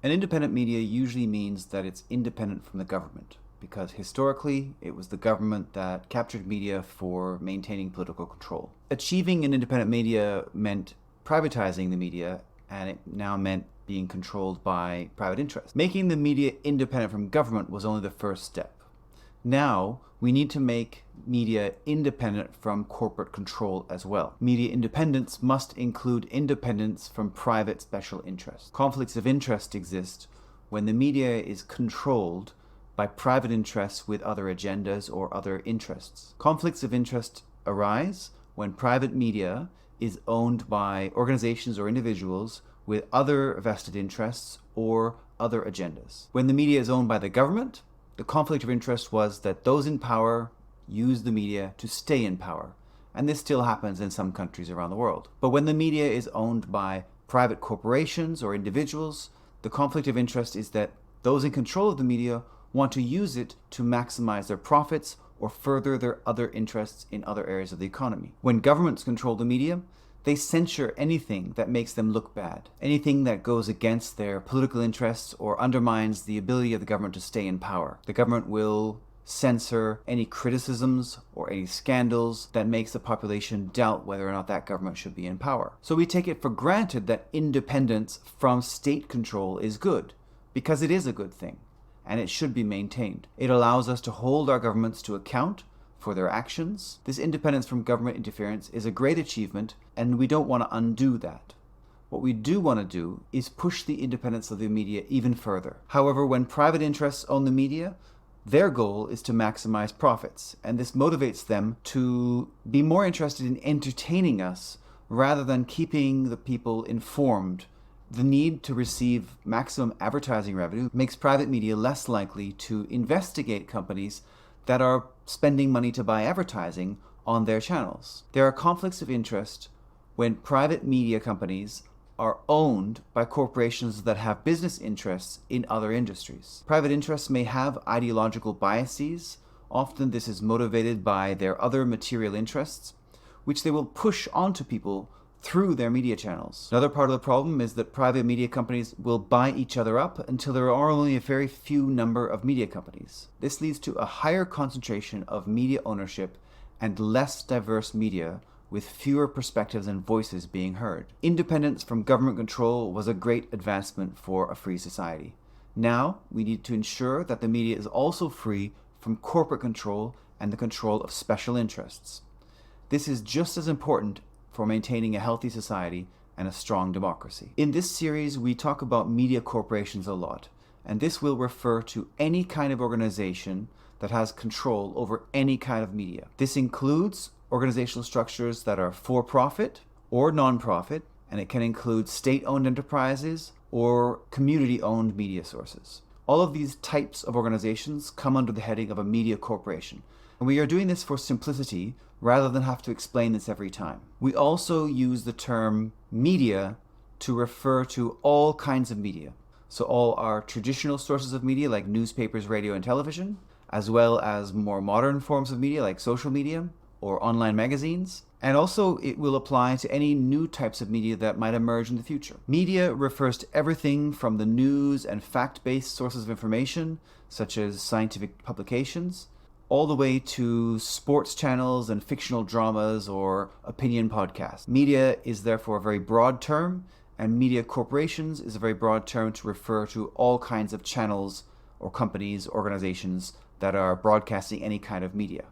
An independent media usually means that it's independent from the government, because historically it was the government that captured media for maintaining political control. Achieving an independent media meant privatizing the media, and it now meant being controlled by private interests. Making the media independent from government was only the first step. Now, we need to make media independent from corporate control as well. Media independence must include independence from private special interests. Conflicts of interest exist when the media is controlled by private interests with other agendas or other interests. Conflicts of interest arise when private media is owned by organizations or individuals with other vested interests or other agendas. When the media is owned by the government, the conflict of interest was that those in power use the media to stay in power, and this still happens in some countries around the world. But when the media is owned by private corporations or individuals, the conflict of interest is that those in control of the media want to use it to maximize their profits or further their other interests in other areas of the economy. When governments control the media, they censure anything that makes them look bad, anything that goes against their political interests or undermines the ability of the government to stay in power. The government will censor any criticisms or any scandals that makes the population doubt whether or not that government should be in power. So we take it for granted that independence from state control is good, because it is a good thing, and it should be maintained. It allows us to hold our governments to account for their actions. This independence from government interference is a great achievement, and we don't want to undo that. What we do want to do is push the independence of the media even further. However, when private interests own the media, their goal is to maximize profits, and this motivates them to be more interested in entertaining us rather than keeping the people informed. The need to receive maximum advertising revenue makes private media less likely to investigate companies that are spending money to buy advertising on their channels. There are conflicts of interest when private media companies are owned by corporations that have business interests in other industries. Private interests may have ideological biases. Often this is motivated by their other material interests, which they will push onto people through their media channels. Another part of the problem is that private media companies will buy each other up until there are only a very few number of media companies. This leads to a higher concentration of media ownership and less diverse media, with fewer perspectives and voices being heard. Independence from government control was a great advancement for a free society. Now, we need to ensure that the media is also free from corporate control and the control of special interests. This is just as important for maintaining a healthy society and a strong democracy. In this series, we talk about media corporations a lot, and this will refer to any kind of organization that has control over any kind of media. This includes organizational structures that are for-profit or non-profit, and it can include state-owned enterprises or community-owned media sources. All of these types of organizations come under the heading of a media corporation. And we are doing this for simplicity rather than have to explain this every time. We also use the term media to refer to all kinds of media. So all our traditional sources of media like newspapers, radio, and television, as well as more modern forms of media like social media or online magazines. And also it will apply to any new types of media that might emerge in the future. Media refers to everything from the news and fact-based sources of information, such as scientific publications, all the way to sports channels and fictional dramas or opinion podcasts. Media is therefore a very broad term, and media corporations is a very broad term to refer to all kinds of channels or companies, organizations that are broadcasting any kind of media.